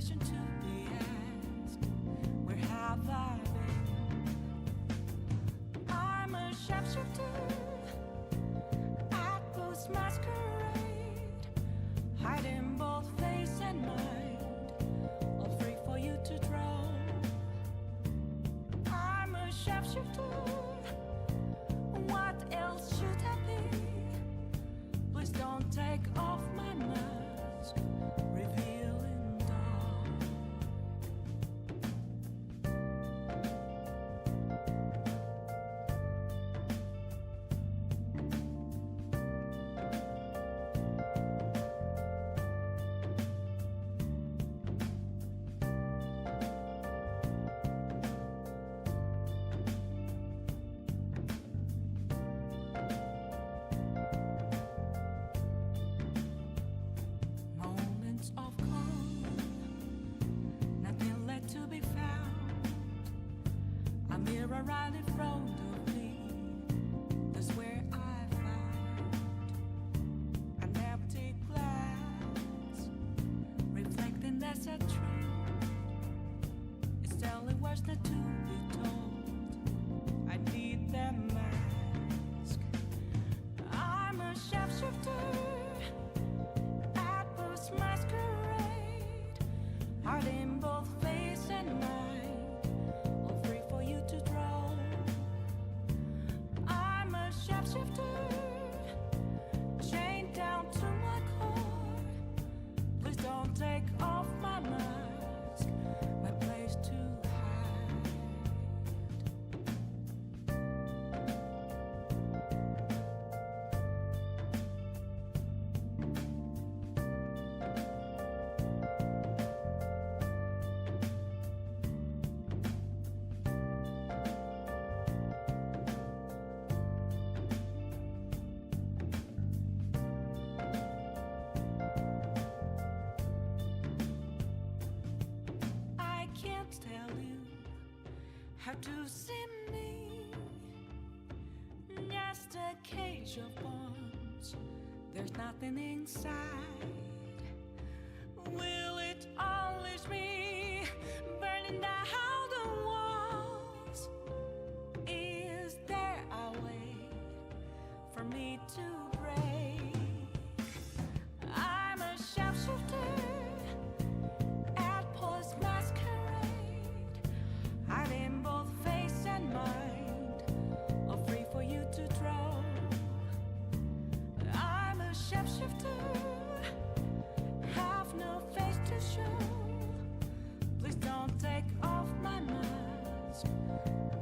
question to be asked. Where have I been? I'm a sharpshooter at Post Masquerade, hiding both face and mind, all free for you to draw. I'm a sharpshooter. What else should I be? Please don't take off my mask, revealing dark. Of calm, nothing left to be found. A mirror right in front of me, that's where I found an empty glass, reflecting that's a truth. It's telling words not to be told. I need that mask. I'm a sharpshooter. Masquerade, hiding both face and mind, all free for you to draw. I'm a sharpshooter, chained down to my core. Please don't take off my mask, my place to hide. Tell you how to see me, just a cage of bones, there's nothing inside. Will it unleash me, burning down the walls? Is there a way for me to break? I'm a sharpshooter at Post Masquerade, hiding both face and mind, all free for you to draw. I'm a sharpshooter, have no face to show. Please don't take off my mask,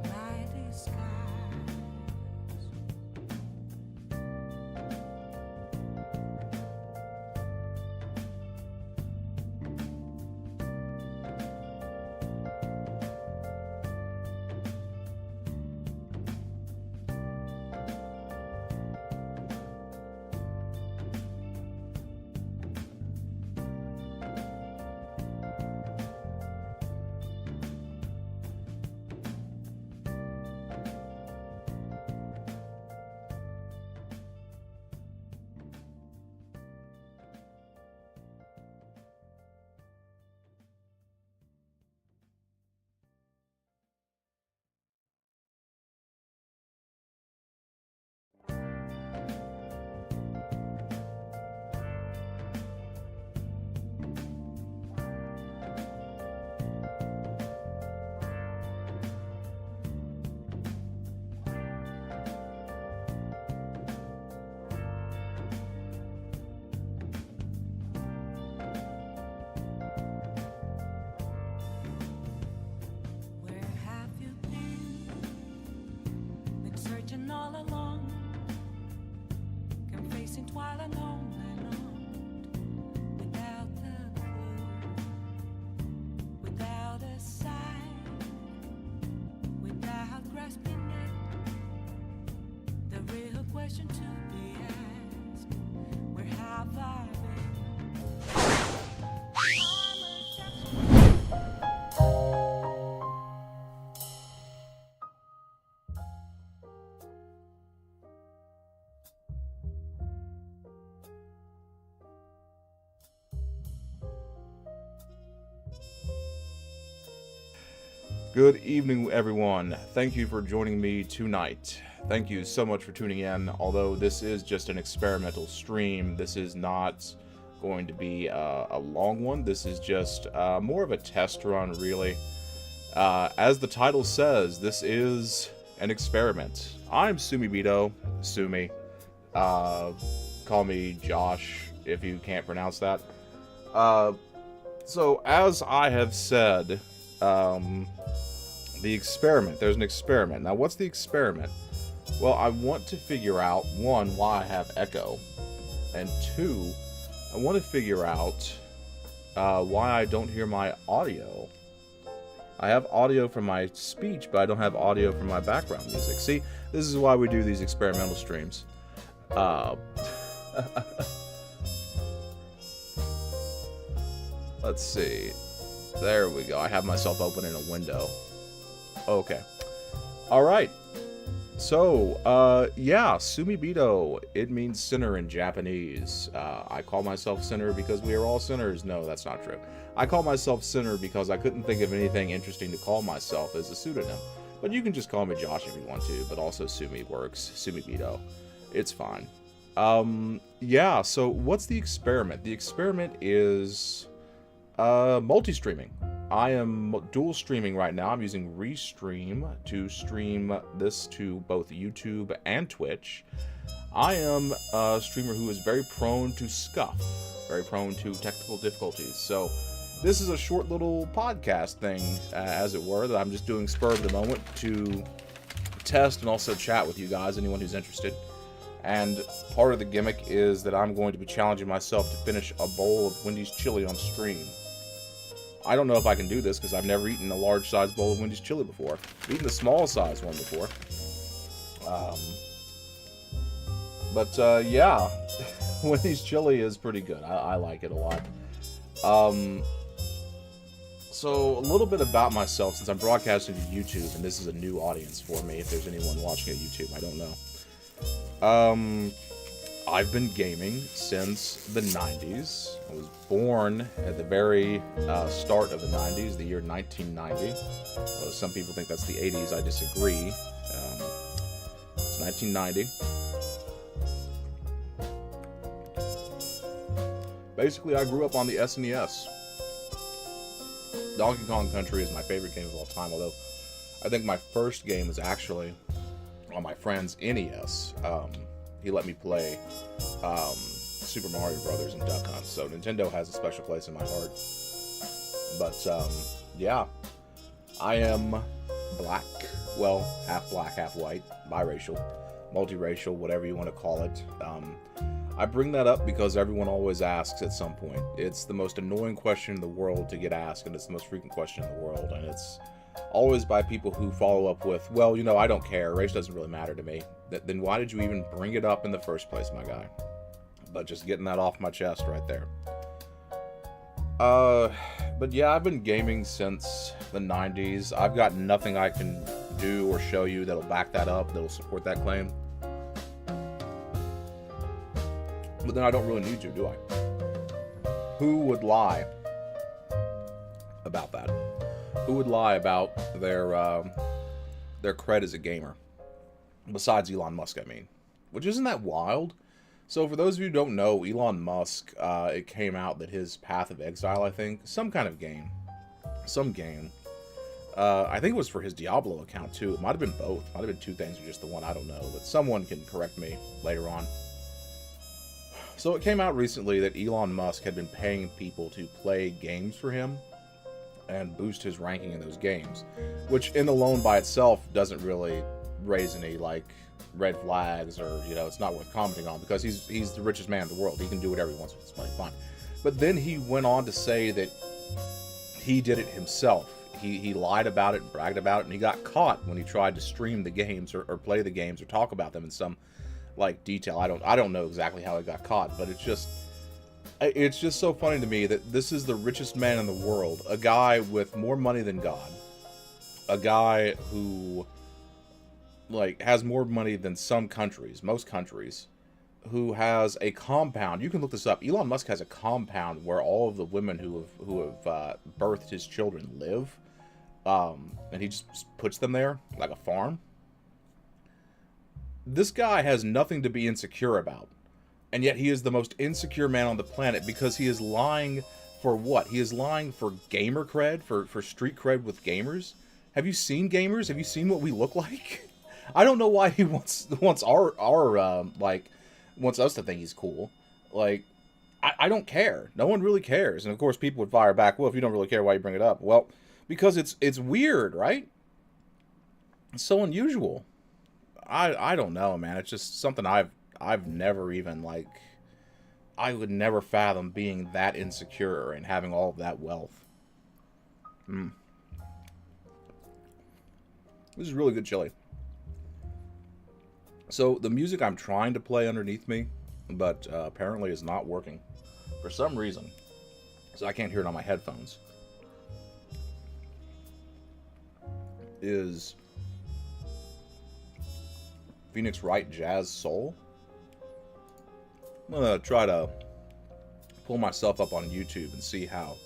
my disguise. All along, confessing while and on, without a clue, without a sign, without grasping it. The real question to be asked: where have I been? Good evening, everyone. Thank you for joining me tonight. Thank you so much for tuning in. Although this is just an experimental stream, this is not going to be a long one. This is just more of a test run, really. As the title says, this is an experiment. I'm Sumibito, Sumi. Call me Josh if you can't pronounce that. So, as I have said, the experiment. There's an experiment. Now, what's the experiment? Well, I want to figure out, one, why I have echo, and two, I want to figure out why I don't hear my audio. I have audio from my speech, but I don't have audio from my background music. See, this is why we do these experimental streams. Let's see. There we go. I have myself open in a window. Okay. Alright. So, yeah, Sumibito. It means sinner in Japanese. I call myself sinner because we are all sinners. No, that's not true. I call myself sinner because I couldn't think of anything interesting to call myself as a pseudonym. But you can just call me Josh if you want to, but also Sumi works. Sumibito. It's fine. Yeah, so what's the experiment? The experiment is multi-streaming. I am dual streaming right now. I'm using Restream to stream this to both YouTube and Twitch. I am a streamer who is very prone to scuff, very prone to technical difficulties. So this is a short little podcast thing, as it were, that I'm just doing spur of the moment to test and also chat with you guys, anyone who's interested. And part of the gimmick is that I'm going to be challenging myself to finish a bowl of Wendy's chili on stream. I don't know if I can do this because I've never eaten a large-sized bowl of Wendy's chili before. I've eaten the small-sized one before. Yeah, Wendy's chili is pretty good. I like it a lot. So, a little bit about myself, since I'm broadcasting to YouTube, and this is a new audience for me, if there's anyone watching at YouTube, I don't know. I've been gaming since the 90s. I was born at the very start of the 90s, the year 1990. Although some people think that's the 80s, I disagree. It's 1990. Basically, I grew up on the SNES. Donkey Kong Country is my favorite game of all time, although I think my first game was actually on my friend's NES. He let me play Super Mario Brothers and Duck Hunt, so Nintendo has a special place in my heart. But, yeah, I am black, well, half black, half white, biracial, multiracial, whatever you want to call it. I bring that up because everyone always asks at some point. It's the most annoying question in the world to get asked, and it's the most frequent question in the world, and it's always by people who follow up with, well, you know, I don't care, race doesn't really matter to me. Then why did you even bring it up in the first place, my guy? But just getting that off my chest right there. But yeah, I've been gaming since the 90s. I've got nothing I can do or show you that'll back that up, that'll support that claim. But then I don't really need to, do I? Who would lie about that? Who would lie about their cred as a gamer? Besides Elon Musk, I mean. Which, isn't that wild? So for those of you who don't know, Elon Musk, it came out that his Path of Exile, I think, some kind of game. Some game. I think it was for his Diablo account, too. It might have been both. Might have been two things or just the one, I don't know. But someone can correct me later on. So it came out recently that Elon Musk had been paying people to play games for him and boost his ranking in those games, which in alone by itself doesn't really raise any like red flags, or, you know, it's not worth commenting on because he's the richest man in the world. He can do whatever he wants with his money, fine. But then he went on to say that he did it himself. He lied about it and bragged about it, and he got caught when he tried to stream the games or play the games or talk about them in some like detail. I don't know exactly how he got caught, but it's just so funny to me that this is the richest man in the world, a guy with more money than God, a guy who like has more money than some countries, most countries, who has a compound. You can look this up. Elon Musk has a compound where all of the women who have birthed his children live, and he just puts them there like a farm. This guy has nothing to be insecure about. And yet he is the most insecure man on the planet because he is lying for what? He is lying for gamer cred, for street cred with gamers. Have you seen gamers? Have you seen what we look like? I don't know why he wants our like, wants us to think he's cool. Like, I don't care. No one really cares. And of course people would fire back, well, if you don't really care, why you bring it up? Well, because it's weird, right? It's so unusual. I don't know, man. It's just something I've never even, like, I would never fathom being that insecure and having all of that wealth. This is really good chili. So the music I'm trying to play underneath me, but apparently is not working for some reason. So I can't hear it on my headphones. Is Phoenix Wright Jazz Soul. I'm gonna try to pull myself up on YouTube and see how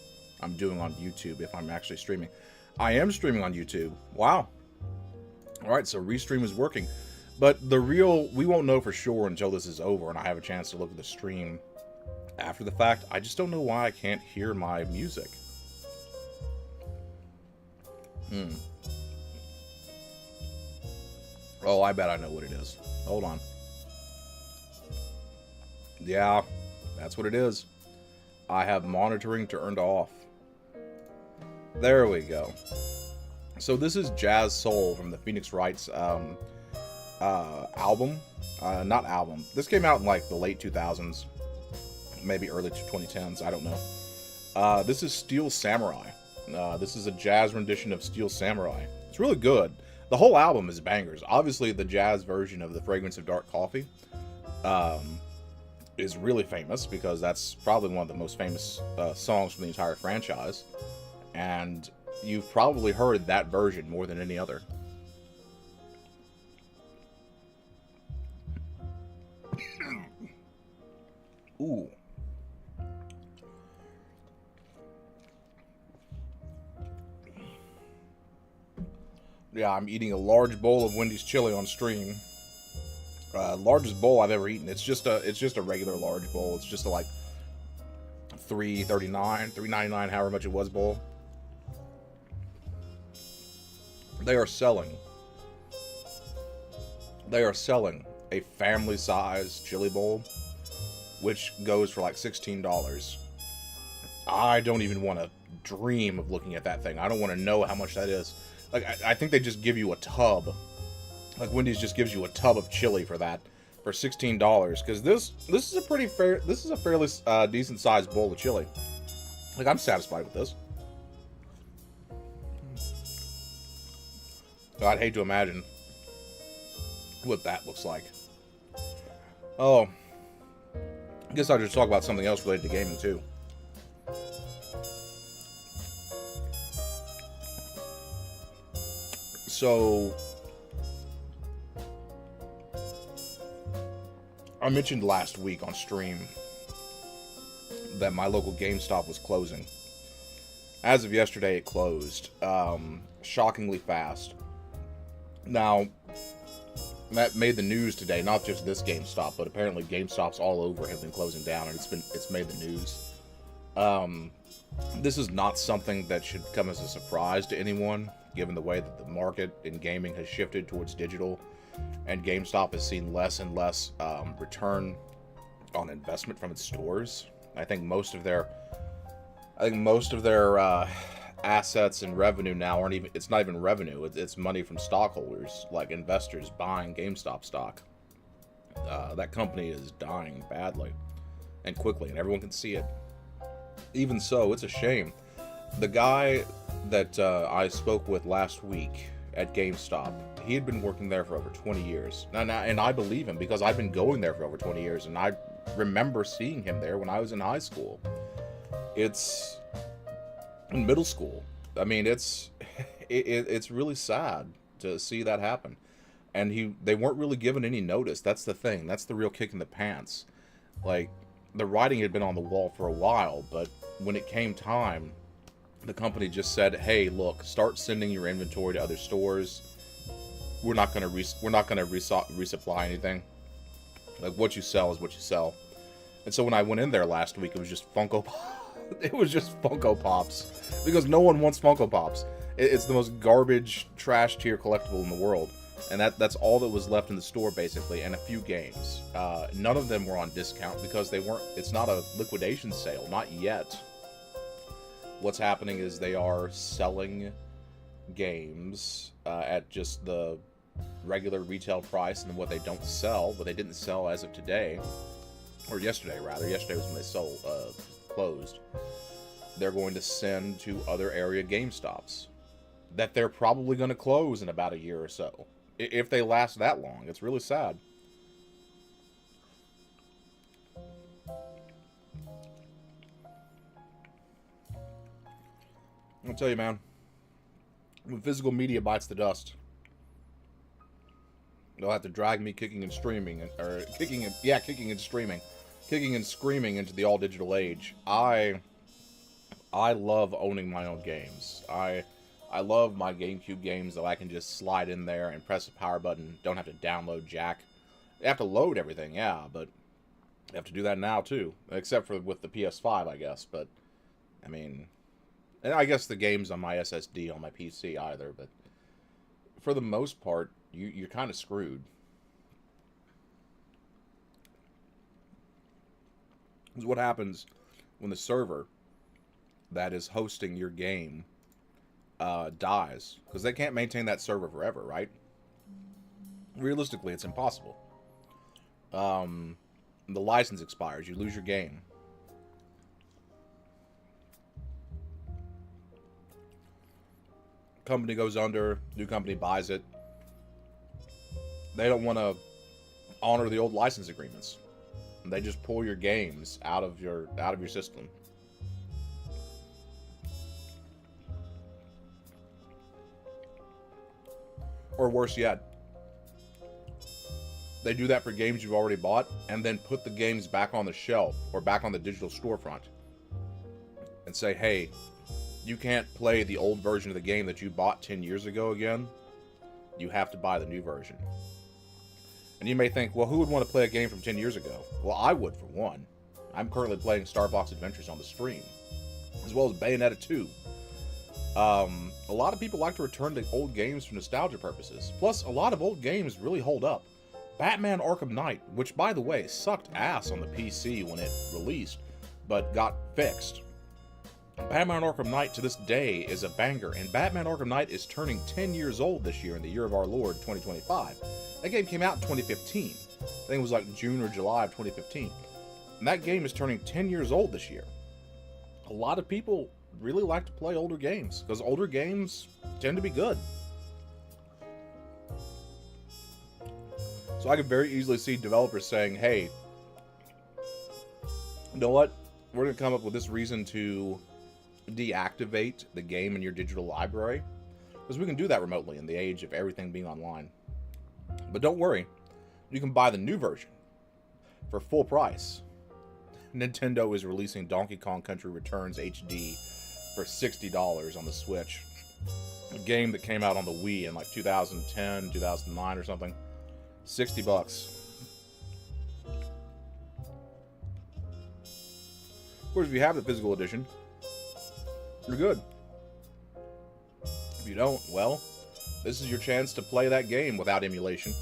I'm doing on YouTube if I'm actually streaming. I am streaming on YouTube. Wow. Alright, so Restream is working. But we won't know for sure until this is over and I have a chance to look at the stream after the fact. I just don't know why I can't hear my music. Oh, I bet I know what it is. Hold on. Yeah, that's what it is. I have monitoring turned off. There we go. So this is Jazz Soul from the Phoenix Wright's album. Not album. This came out in like the late 2000s. Maybe early 2010s. I don't know. This is Steel Samurai. This is a jazz rendition of Steel Samurai. It's really good. The whole album is bangers. Obviously, the jazz version of The Fragrance of Dark Coffee is really famous because that's probably one of the most famous songs from the entire franchise. And you've probably heard that version more than any other. Ooh. Yeah, I'm eating a large bowl of Wendy's chili on stream. Largest bowl I've ever eaten. It's just a regular large bowl. It's just a like $3.39, $3.99, however much it was bowl. They are selling a family-size chili bowl, which goes for like $16. I don't even want to dream of looking at that thing. I don't want to know how much that is. Like, I think they just give you a tub. Like, Wendy's just gives you a tub of chili for that, for $16. Because this is a pretty fair, this is a fairly decent sized bowl of chili. Like, I'm satisfied with this. I'd hate to imagine what that looks like. Oh, I guess I'll just talk about something else related to gaming too. So, I mentioned last week on stream that my local GameStop was closing. As of yesterday, it closed. Shockingly fast. Now, that made the news today, not just this GameStop, but apparently GameStops all over have been closing down, and it's made the news. This is not something that should come as a surprise to anyone, given the way that the market in gaming has shifted towards digital, and GameStop has seen less and less return on investment from its stores. I think most of their assets and revenue now aren't even, it's not even revenue, it's money from stockholders, like investors buying GameStop stock. That company is dying badly and quickly, and everyone can see it. Even so, it's a shame. The guy that I spoke with last week at GameStop, he had been working there for over 20 years. And I believe him because I've been going there for over 20 years, and I remember seeing him there when I was in high school. It's in middle school. I mean, it's really sad to see that happen. And they weren't really given any notice. That's the thing. That's the real kick in the pants. Like, the writing had been on the wall for a while, but when it came time the company just said, "Hey, look, start sending your inventory to other stores. We're not gonna resupply anything. Like, what you sell is what you sell." And so when I went in there last week, it was just Funko Pop. It was just Funko Pops, because no one wants Funko Pops. It's the most garbage, trash tier collectible in the world, and that's all that was left in the store basically, and a few games. None of them were on discount because they weren't. It's not a liquidation sale, not yet. What's happening is they are selling games at just the regular retail price, and what they don't sell, what they didn't sell as of today, or yesterday rather. Yesterday was when they closed. They're going to send to other area GameStops that they're probably going to close in about a year or so, if they last that long. It's really sad. I'm gonna tell you, man, when physical media bites the dust, they'll have to drag me kicking and screaming into the all digital age. I love owning my own games. I love my GameCube games that I can just slide in there and press a power button. Don't have to download jack. You have to load everything, yeah, but you have to do that now too, except for with the PS5, I guess. But I mean, and I guess the games on my SSD on my PC either. But for the most part, you're kind of screwed. This is what happens when the server that is hosting your game dies, because they can't maintain that server forever, right? Realistically, it's impossible. The license expires, you lose your game. Company goes under, new company buys it. They don't want to honor the old license agreements. They just pull your games out of your system. Or worse yet, they do that for games you've already bought, and then put the games back on the shelf or back on the digital storefront and say, hey, you can't play the old version of the game that you bought 10 years ago again. You have to buy the new version. And you may think, well, who would want to play a game from 10 years ago? Well, I would, for one. I'm currently playing Starbox Adventures on the stream, as well as Bayonetta 2. A lot of people like to return to old games for nostalgia purposes. Plus, a lot of old games really hold up. Batman Arkham Knight, which, by the way, sucked ass on the PC when it released, but got fixed. Batman Arkham Knight to this day is a banger, and Batman Arkham Knight is turning 10 years old this year in the year of our Lord, 2025. That game came out in 2015. I think it was like June or July of 2015. And that game is turning 10 years old this year. A lot of people really like to play older games, because older games tend to be good. So I could very easily see developers saying, hey, you know what? We're going to come up with this reason to deactivate the game in your digital library, because we can do that remotely in the age of everything being online. But don't worry, you can buy the new version for full price. Nintendo is releasing Donkey Kong Country Returns HD for $60 on the Switch. A game that came out on the Wii in like 2010, 2009 or something. $60. Of course, if you have the physical edition, you're good. If you don't, well, this is your chance to play that game without emulation.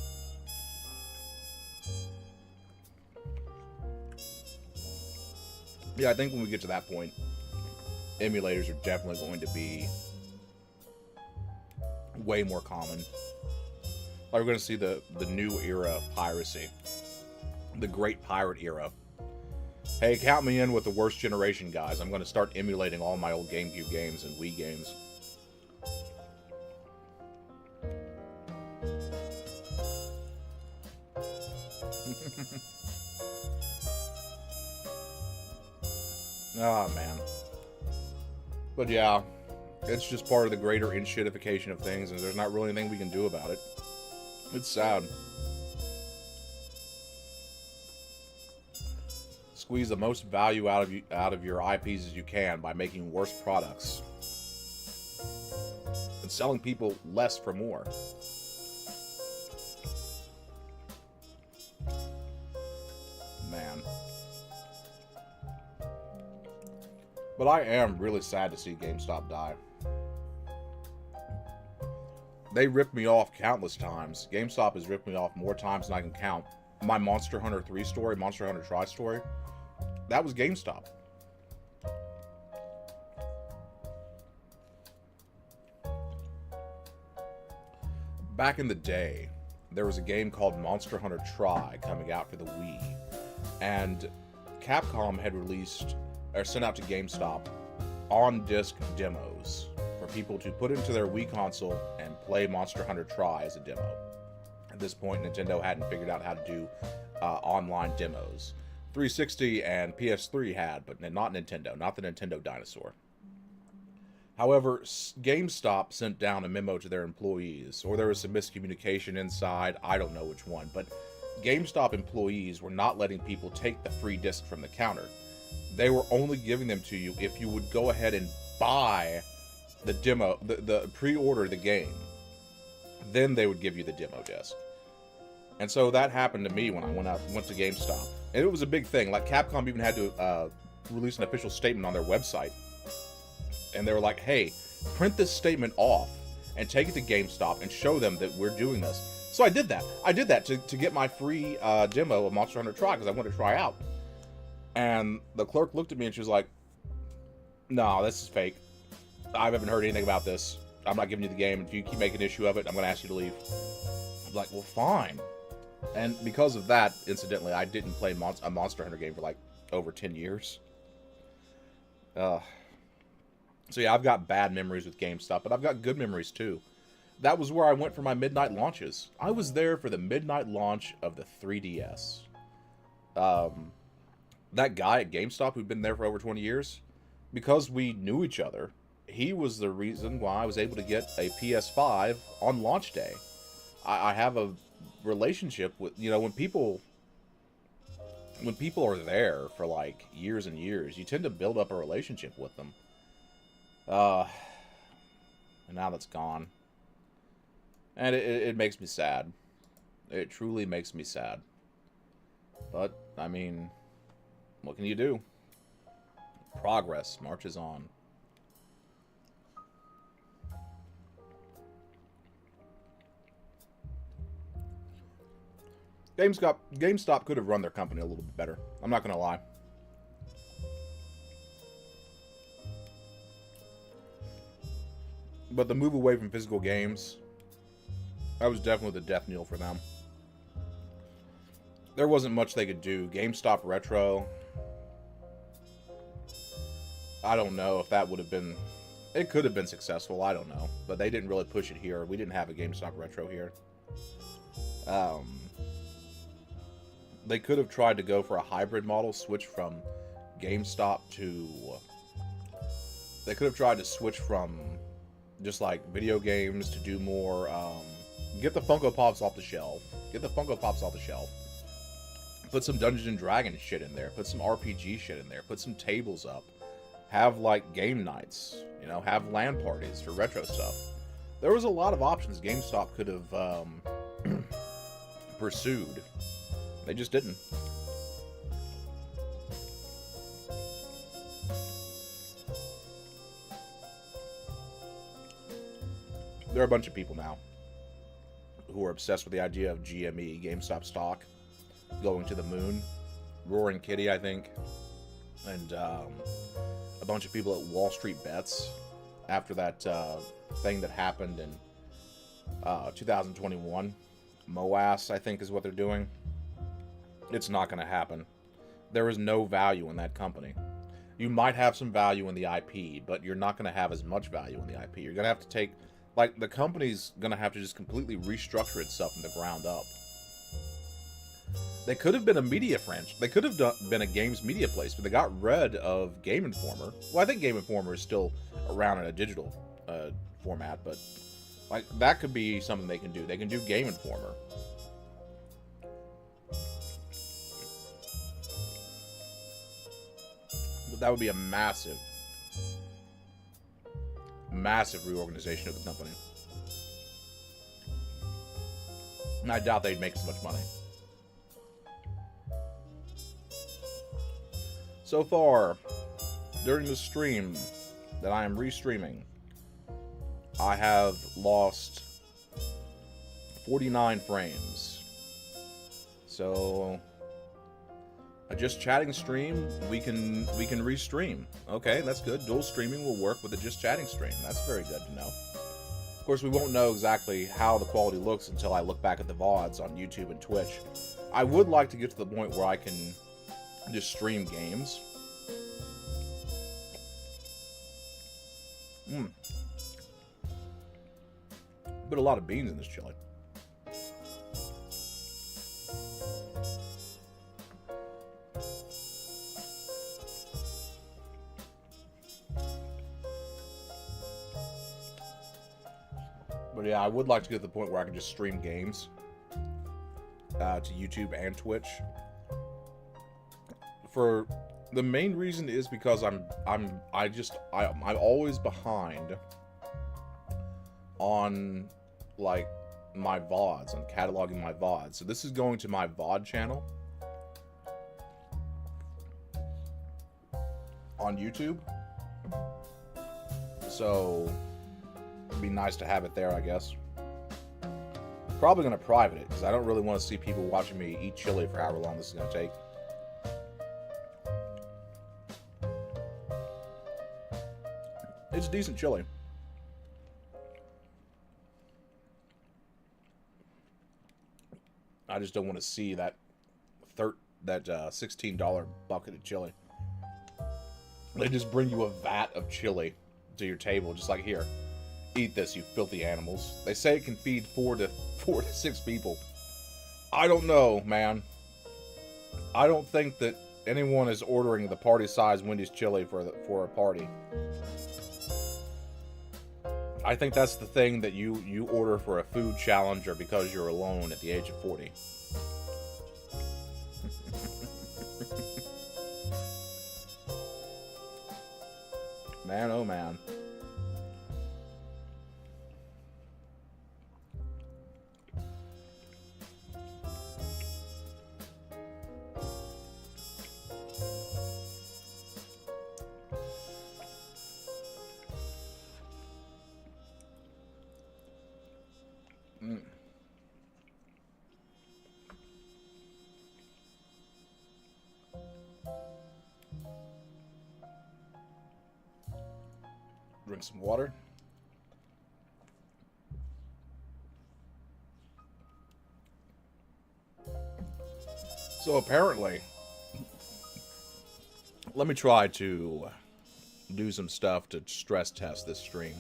Yeah, I think when we get to that point, emulators are definitely going to be way more common. Like, we're going to see the new era of piracy. The Great Pirate Era. Hey, count me in with the worst generation, guys. I'm going to start emulating all my old GameCube games and Wii games. Oh, man. But yeah, it's just part of the greater in-shitification of things, and there's not really anything we can do about it. It's sad. Squeeze the most value out of your IPs as you can by making worse products. selling people less for more. Man. But I am really sad to see GameStop die. They ripped me off countless times. GameStop has ripped me off more times than I can count. My Monster Hunter 3 story, Monster Hunter Tri story, that was GameStop. Back in the day, there was a game called Monster Hunter Tri coming out for the Wii, and Capcom had released or sent out to GameStop on-disc demos for people to put into their Wii console and play Monster Hunter Tri as a demo. At this point, Nintendo hadn't figured out how to do online demos. 360 and PS3 had, but not Nintendo, not the Nintendo dinosaur. However, GameStop sent down a memo to their employees, or there was some miscommunication inside, I don't know which one, but GameStop employees were not letting people take the free disc from the counter. They were only giving them to you if you would go ahead and buy the demo, the pre-order the game. Then they would give you the demo disc. And so that happened to me when I went to GameStop. And it was a big thing. Like, Capcom even had to release an official statement on their website. And they were like, hey, print this statement off and take it to GameStop and show them that we're doing this. So I did that. I did that to get my free demo of Monster Hunter Tri because I wanted to try out. And the clerk looked at me and she was like, no, this is fake. I haven't heard anything about this. I'm not giving you the game. If you keep making an issue of it, I'm going to ask you to leave. I'm like, well, fine. And because of that, incidentally, I didn't play a Monster Hunter game for like over 10 years. So yeah, I've got bad memories with GameStop, but I've got good memories too. That was where I went for my midnight launches. I was there for the midnight launch of the 3DS. That guy at GameStop who'd been there for over 20 years, because we knew each other, he was the reason why I was able to get a PS5 on launch day. I have a relationship with, you know, when people are there for like years and years, you tend to build up a relationship with them. And now that's gone. And it makes me sad. It truly makes me sad. But, I mean, what can you do? Progress marches on. GameStop could have run their company a little bit better. I'm not going to lie. But the move away from physical games, that was definitely the death knell for them. There wasn't much they could do. GameStop Retro, I don't know if that would have been... It could have been successful, I don't know. But they didn't really push it here. We didn't have a GameStop Retro here. They could have tried to go for a hybrid model, switch from GameStop to... They could have tried to switch from just like video games to do more... get the Funko Pops off the shelf. Get the Funko Pops off the shelf. Put some Dungeons and Dragons shit in there. Put some RPG shit in there. Put some tables up. Have like game nights. You know, have LAN parties for retro stuff. There was a lot of options GameStop could have pursued. They just didn't. There are a bunch of people now who are obsessed with the idea of GME, GameStop stock, going to the moon. Roaring Kitty, I think. And a bunch of people at Wall Street Bets after that thing that happened in 2021. MOAS, I think, is what they're doing. It's not going to happen. There is no value in that company. You might have some value in the IP, but you're not going to have as much value in the IP. You're going to have to take... Like, the company's going to have to just completely restructure itself from the ground up. They could have been a media franchise. They could have been a games media place, but they got rid of Game Informer. Well, I think Game Informer is still around in a digital format, but like that could be something they can do. They can do Game Informer. But that would be a massive massive reorganization of the company. And I doubt they'd make as much money. So far, during the stream that I am restreaming, I have lost 49 frames. So a just chatting stream, we can restream. Okay, that's good. Dual streaming will work with a just chatting stream. That's very good to know. Of course, we won't know exactly how the quality looks until I look back at the VODs on YouTube and Twitch. I would like to get to the point where I can just stream games. But a lot of beans in this chili. But yeah, I would like to get to the point where I can just stream games to YouTube and Twitch. For the main reason is because I'm always behind on like my VODs, on cataloging my VODs. So this is going to my VOD channel on YouTube. So it'd be nice to have it there, I guess. Probably going to private it because I don't really want to see people watching me eat chili for however long this is going to take. It's decent chili. I just don't want to see that $16 bucket of chili. They just bring you a vat of chili to your table, just like, here, eat this, you filthy animals. They say it can feed 4 to 6 people. I don't know, man. I don't think that anyone is ordering the party-size Wendy's chili for a party. I think that's the thing that you order for a food challenge or because you're alone at the age of 40. Man, oh man. Drink some water. So apparently, let me try to do some stuff to stress test this stream.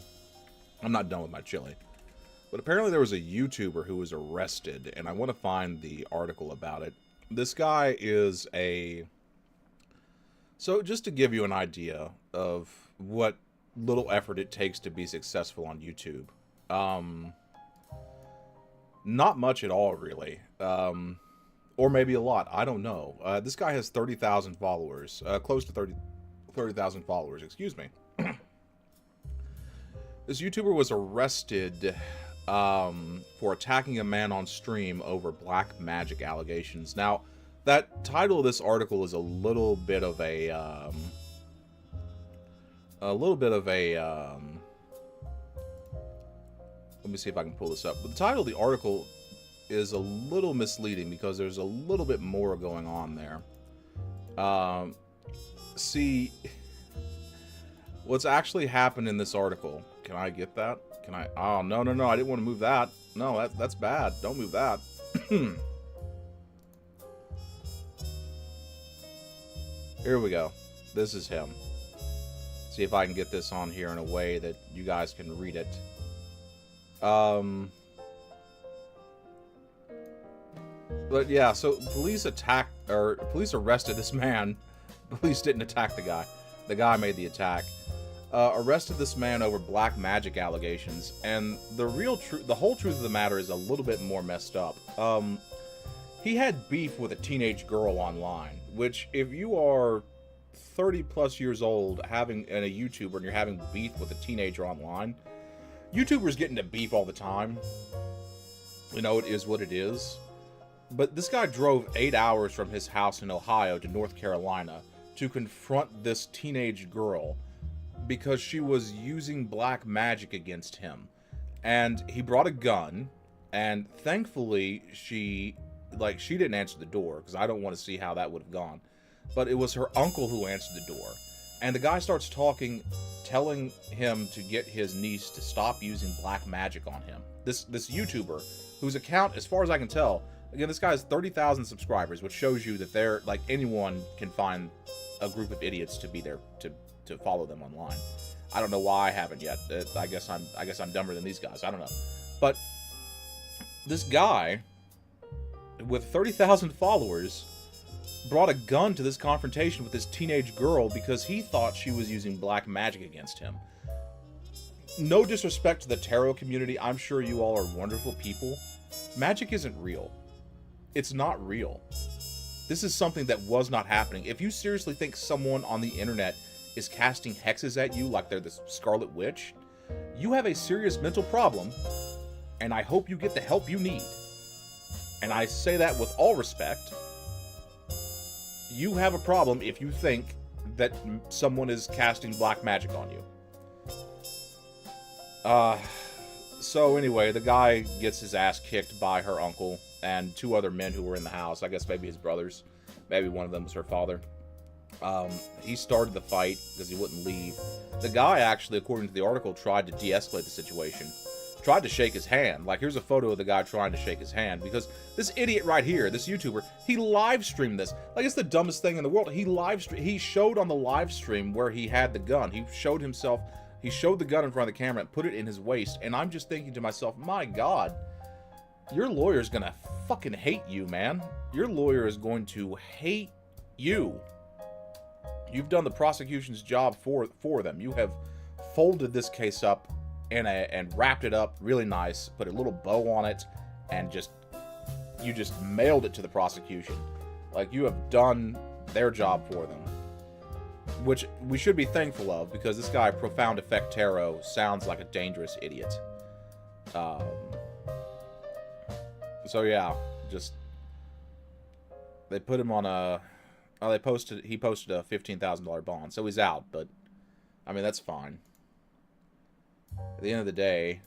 I'm not done with my chili. But apparently there was a YouTuber who was arrested, and I want to find the article about it. This guy is a... So just to give you an idea of what little effort it takes to be successful on YouTube. Not much at all, really. Or maybe a lot. I don't know. This guy has 30,000 followers. Close to 30,000 followers, excuse me. This YouTuber was arrested for attacking a man on stream over black magic allegations. Now, that title of this article is a little bit of a... let me see if I can pull this up. But the title of the article is a little misleading because there's a little bit more going on there. See, what's actually happened in this article. Can I get that? Can I? Oh, no, I didn't want to move that. No, that's bad. Don't move that. Here we go. This is him. See if I can get this on here in a way that you guys can read it. But yeah, so police arrested this man. Police didn't attack the guy. The guy made the attack. Arrested this man over black magic allegations, and the whole truth of the matter is a little bit more messed up. He had beef with a teenage girl online, which if you are 30 plus years old and a YouTuber and you're having beef with a teenager online. YouTubers get into beef all the time. You know, it is what it is. But this guy drove 8 hours from his house in Ohio to North Carolina to confront this teenage girl because she was using black magic against him. And he brought a gun, and thankfully she didn't answer the door, because I don't want to see how that would have gone. But it was her uncle who answered the door. And the guy starts talking, telling him to get his niece to stop using black magic on him. This YouTuber, whose account, as far as I can tell, again, this guy has 30,000 subscribers, which shows you that they're, like, anyone can find a group of idiots to be there to follow them online. I don't know why I haven't yet. I guess I'm dumber than these guys. I don't know. But this guy with 30,000 followers brought a gun to this confrontation with this teenage girl because he thought she was using black magic against him. No disrespect to the tarot community. I'm sure you all are wonderful people. Magic isn't real. It's not real. This is something that was not happening. If you seriously think someone on the internet is casting hexes at you like they're the Scarlet Witch, you have a serious mental problem, and I hope you get the help you need. And I say that with all respect. You have a problem if you think that someone is casting black magic on you. So anyway, the guy gets his ass kicked by her uncle and two other men who were in the house. I guess maybe his brothers. Maybe one of them was her father. He started the fight because he wouldn't leave. The guy actually, according to the article, tried to de-escalate the situation. Tried to shake his hand. Like, here's a photo of the guy trying to shake his hand. Because this idiot right here, this YouTuber, he live streamed this. Like, it's the dumbest thing in the world. He showed on the live stream where he had the gun. He showed the gun in front of the camera and put it in his waist. And I'm just thinking to myself, my God, your lawyer's gonna fucking hate you, man. Your lawyer is going to hate you. You've done the prosecution's job for them. You have folded this case up and wrapped it up really nice, put a little bow on it, and you just mailed it to the prosecution. Like, you have done their job for them. Which we should be thankful of, because this guy, Profound Effect Tarot, sounds like a dangerous idiot. So yeah, they put him on a... he posted a $15,000 bond, so he's out, but, I mean, that's fine. At the end of the day,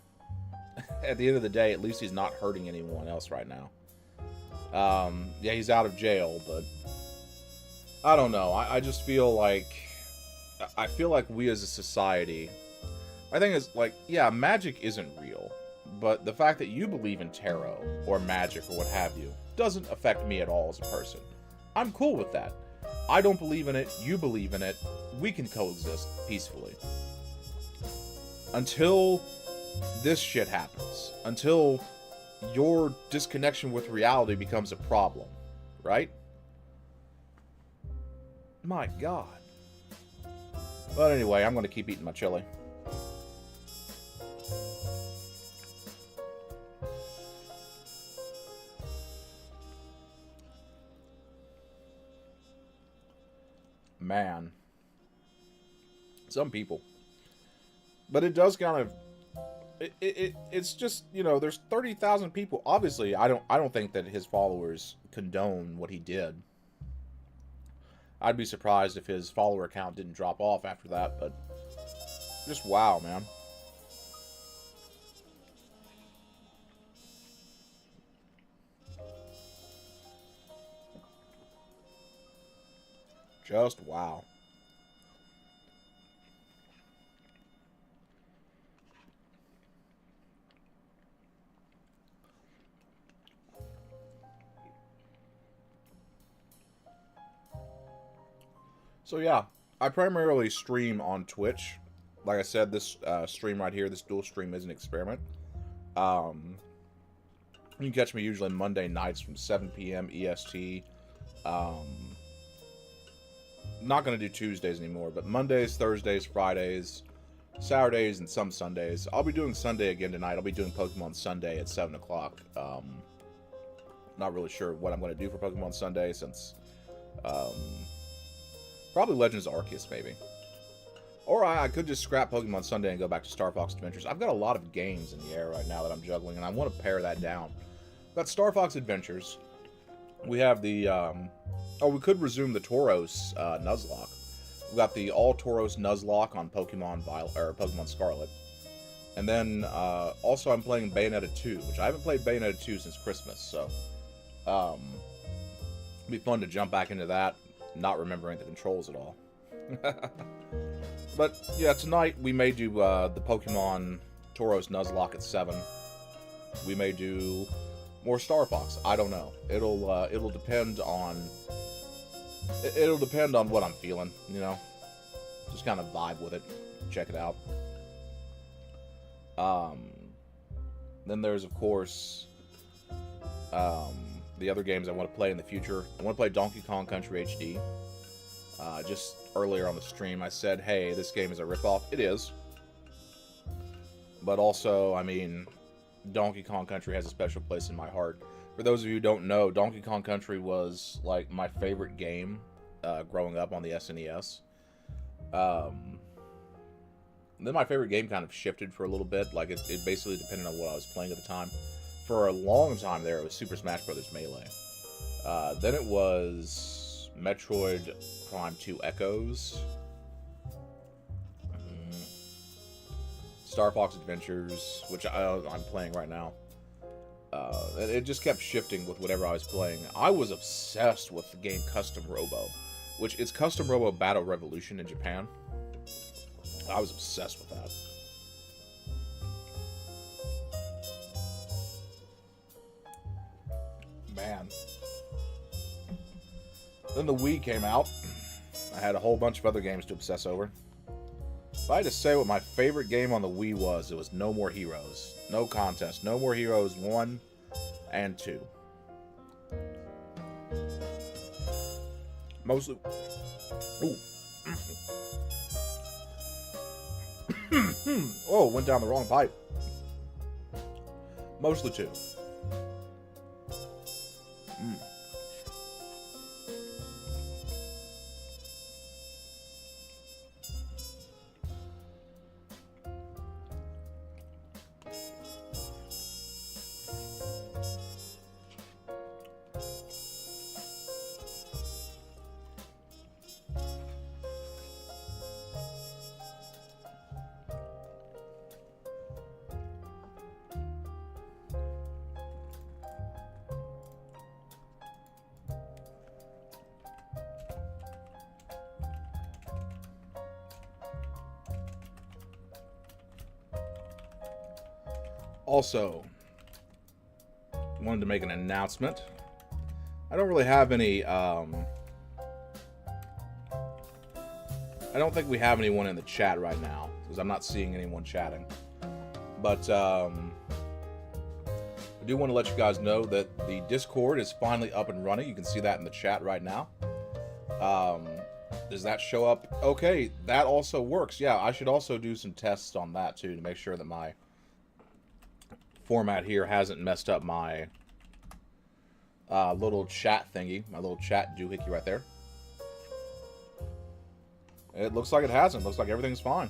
at least he's not hurting anyone else right now. Yeah, he's out of jail, but, I don't know, I just feel like, we as a society, my thing is, like, yeah, magic isn't real, but the fact that you believe in tarot, or magic, or what have you, doesn't affect me at all as a person. I'm cool with that. I don't believe in it, you believe in it, we can coexist peacefully. Until this shit happens. Until your disconnection with reality becomes a problem. Right? My God. But anyway, I'm going to keep eating my chili. Man. Some people. But it does kind of... It's just, you know, there's 30,000 people. Obviously, I don't think that his followers condone what he did. I'd be surprised if his follower count didn't drop off after that, but... Just wow, man. Just wow. So yeah, I primarily stream on Twitch. Like I said, this stream right here, this dual stream is an experiment. You can catch me usually Monday nights from 7 p.m. EST. Not going to do Tuesdays anymore, but Mondays, Thursdays, Fridays, Saturdays, and some Sundays. I'll be doing Sunday again tonight. I'll be doing Pokemon Sunday at 7 o'clock. Not really sure what I'm going to do for Pokemon Sunday, since... Probably Legends Arceus, maybe. Or I could just scrap Pokemon Sunday and go back to Star Fox Adventures. I've got a lot of games in the air right now that I'm juggling, and I want to pare that down. We've got Star Fox Adventures. We have the... oh, we could resume the Tauros Nuzlocke. We've got the All Tauros Nuzlocke on Pokemon Pokemon Scarlet. And then, also I'm playing Bayonetta 2, which I haven't played Bayonetta 2 since Christmas, so... it'd be fun to jump back into that, not remembering the controls at all. But, yeah, tonight we may do the Pokemon Tauros Nuzlocke at 7. We may do more Star Fox. I don't know. It'll depend on... It'll depend on what I'm feeling, you know? Just kind of vibe with it. Check it out. Then there's, of course, the other games I want to play in the future. I want to play Donkey Kong Country HD. Just earlier on the stream, I said, hey, this game is a ripoff. It is. But also, I mean, Donkey Kong Country has a special place in my heart. For those of you who don't know, Donkey Kong Country was, like, my favorite game growing up on the SNES. Then my favorite game kind of shifted for a little bit. Like, it basically depended on what I was playing at the time. For a long time there, it was Super Smash Bros. Melee. Then it was Metroid Prime 2 Echoes. Star Fox Adventures, which I'm playing right now. It just kept shifting with whatever I was playing. I was obsessed with the game Custom Robo, which is Custom Robo Battle Revolution in Japan. I was obsessed with that. Man. Then the Wii came out. I had a whole bunch of other games to obsess over. If I had to say what my favorite game on the Wii was, it was No More Heroes. No contest. No More Heroes 1 and 2. Mostly... Ooh. Oh, went down the wrong pipe. Mostly 2. Also, wanted to make an announcement. I don't really have any, I don't think we have anyone in the chat right now, because I'm not seeing anyone chatting. But, I do want to let you guys know that the Discord is finally up and running. You can see that in the chat right now. Does that show up? Okay, that also works. Yeah, I should also do some tests on that, too, to make sure that my format here hasn't messed up my little chat thingy, my little chat doohickey right there. It looks like it hasn't. Looks like everything's fine.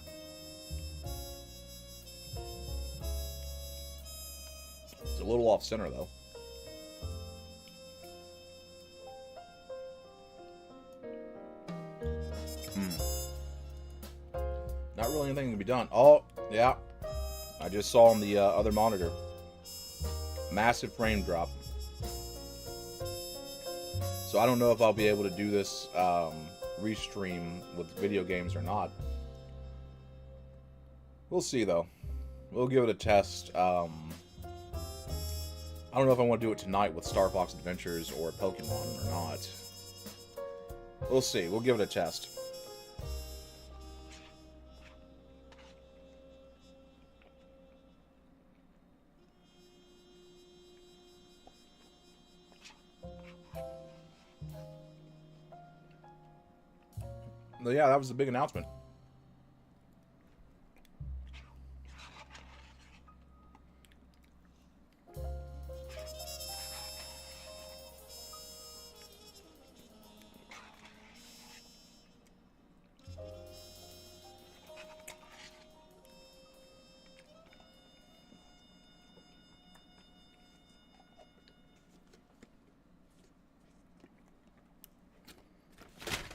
It's a little off center though. Not really anything to be done. Oh, yeah. I just saw on the other monitor. Massive frame drop. So I don't know if I'll be able to do this restream with video games or not. We'll see though. We'll give it a test. I don't know if I want to do it tonight with Star Fox Adventures or Pokemon or not. We'll see. We'll give it a test. But yeah, that was the big announcement.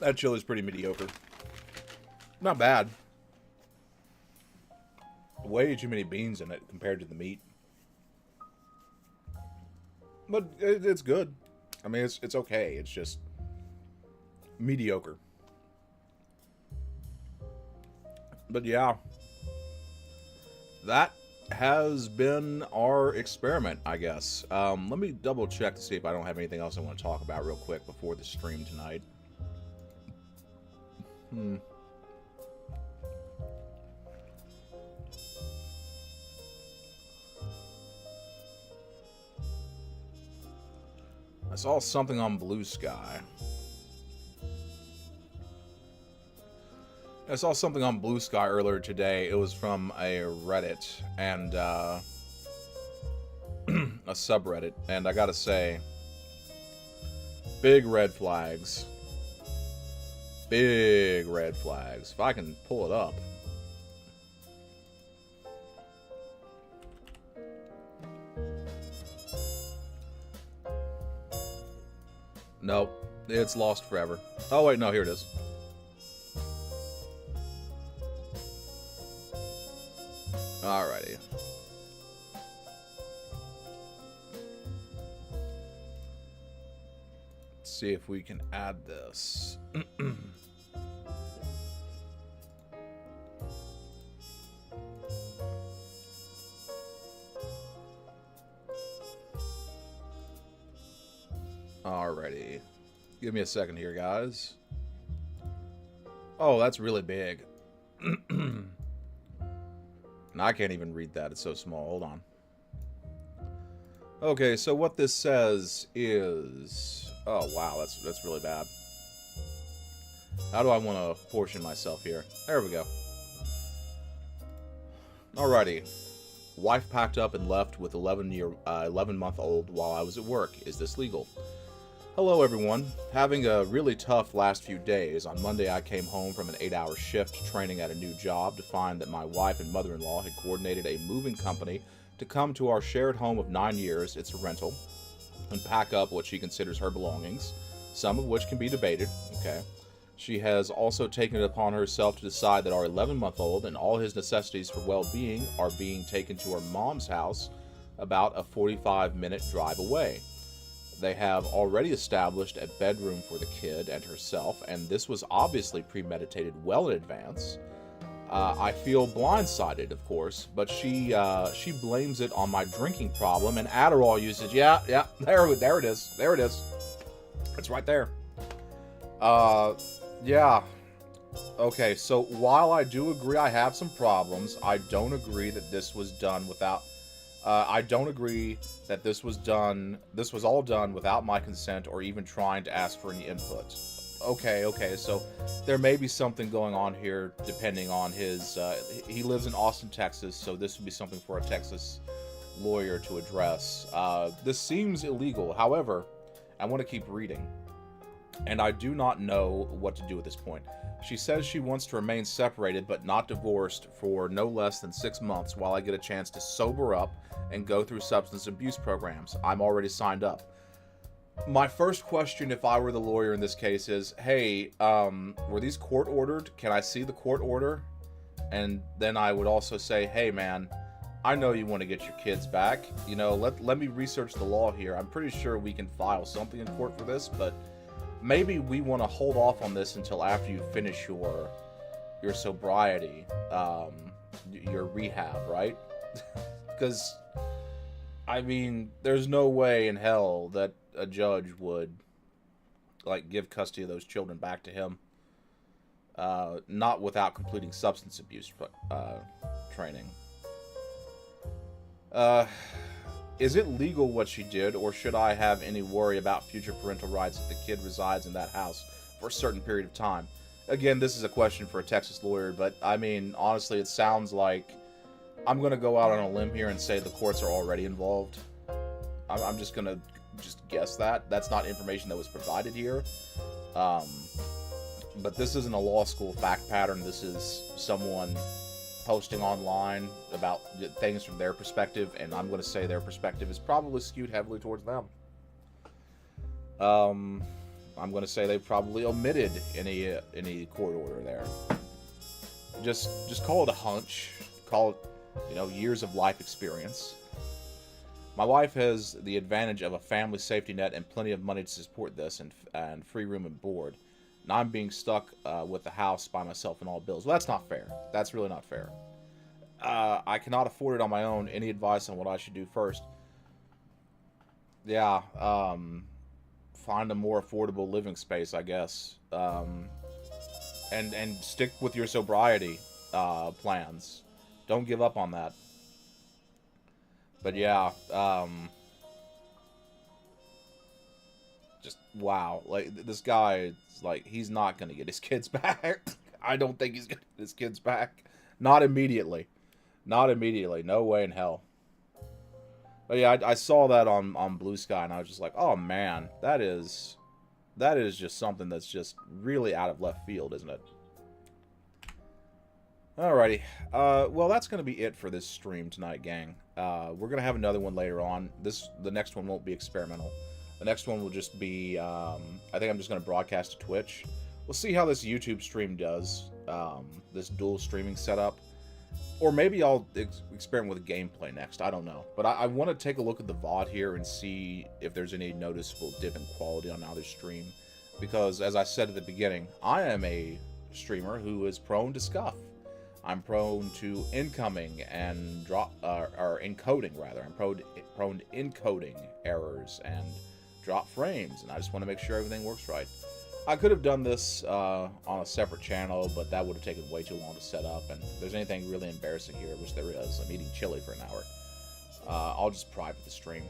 That chili's pretty mediocre. Not bad. Way too many beans in it compared to the meat. But it's good. I mean, it's okay. It's just mediocre. But yeah, that has been our experiment, I guess. Let me double check to see if I don't have anything else I want to talk about real quick before the stream tonight. I saw something on Blue Sky. I saw something on Blue Sky earlier today. It was from a Reddit and a subreddit, and I gotta say, big red flags. Big red flags. If I can pull it up. Nope, it's lost forever. Oh wait, no, here it is. Alrighty. Let's see if we can add this. Alrighty. Give me a second here, guys. Oh, that's really big. And I can't even read that. It's so small. Hold on. Okay, so what this says is... Oh, wow. That's really bad. How do I want to portion myself here? There we go. Alrighty. Wife packed up and left with 11-month-old while I was at work. Is this legal? Hello, everyone. Having a really tough last few days. On Monday, I came home from an 8-hour shift training at a new job to find that my wife and mother-in-law had coordinated a moving company to come to our shared home of 9 years, it's a rental, and pack up what she considers her belongings, some of which can be debated, okay? She has also taken it upon herself to decide that our 11-month-old and all his necessities for well-being are being taken to her mom's house about a 45-minute drive away. They have already established a bedroom for the kid and herself, and this was obviously premeditated well in advance. I feel blindsided, of course, but she blames it on my drinking problem and Adderall usage. Yeah, there it is. There it is. It's right there. Yeah. Okay, so while I do agree I have some problems, I don't agree that this was done without... I don't agree that this was all done without my consent or even trying to ask for any input. Okay, so there may be something going on here depending on his, he lives in Austin, Texas, so this would be something for a Texas lawyer to address. This seems illegal, however, I want to keep reading, and I do not know what to do at this point. She says she wants to remain separated but not divorced for no less than 6 months while I get a chance to sober up and go through substance abuse programs. I'm already signed up. My first question, if I were the lawyer in this case, is, hey, were these court ordered? Can I see the court order? And then I would also say, hey, man, I know you want to get your kids back. You know, let me research the law here. I'm pretty sure we can file something in court for this, but maybe we want to hold off on this until after you finish your sobriety, your rehab, right? Because, I mean, there's no way in hell that a judge would, like, give custody of those children back to him, not without completing substance abuse training. Is it legal what she did, or should I have any worry about future parental rights if the kid resides in that house for a certain period of time? Again, this is a question for a Texas lawyer, but, I mean, honestly, it sounds like I'm going to go out on a limb here and say the courts are already involved. I'm just going to guess that. That's not information that was provided here. But this isn't a law school fact pattern. This is someone posting online about things from their perspective, and I'm going to say their perspective is probably skewed heavily towards them. I'm going to say they probably omitted any court order there. Just call it a hunch. Call it, you know, years of life experience. My wife has the advantage of a family safety net and plenty of money to support this, and free room and board. And I'm being stuck with the house by myself and all bills. Well, that's not fair. That's really not fair. I cannot afford it on my own. Any advice on what I should do first? Yeah, find a more affordable living space, I guess. And stick with your sobriety plans. Don't give up on that. But yeah, just wow. Like, this guy, like, he's not gonna get his kids back. I don't think he's gonna get his kids back. Not immediately. Not immediately. No way in hell. But yeah, I saw that on Blue Sky, and I was just like, oh man, that is just something that's just really out of left field, isn't it? Alrighty. Well, that's going to be it for this stream tonight, gang. We're going to have another one later on. The next one won't be experimental. The next one will just be, I think I'm just going to broadcast to Twitch. We'll see how this YouTube stream does, this dual streaming setup. Or maybe I'll experiment with gameplay next. I don't know. But I want to take a look at the VOD here and see if there's any noticeable dip in quality on either stream. Because, as I said at the beginning, I am a streamer who is prone to scuff. I'm prone to incoming and or encoding, rather. I'm prone to encoding errors and drop frames. And I just want to make sure everything works right. I could have done this on a separate channel, but that would have taken way too long to set up. And if there's anything really embarrassing here, which there is, I'm eating chili for an hour, I'll just private the stream.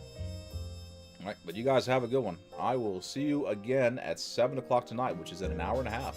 Alright, but you guys have a good one. I will see you again at 7 o'clock tonight, which is in an hour and a half.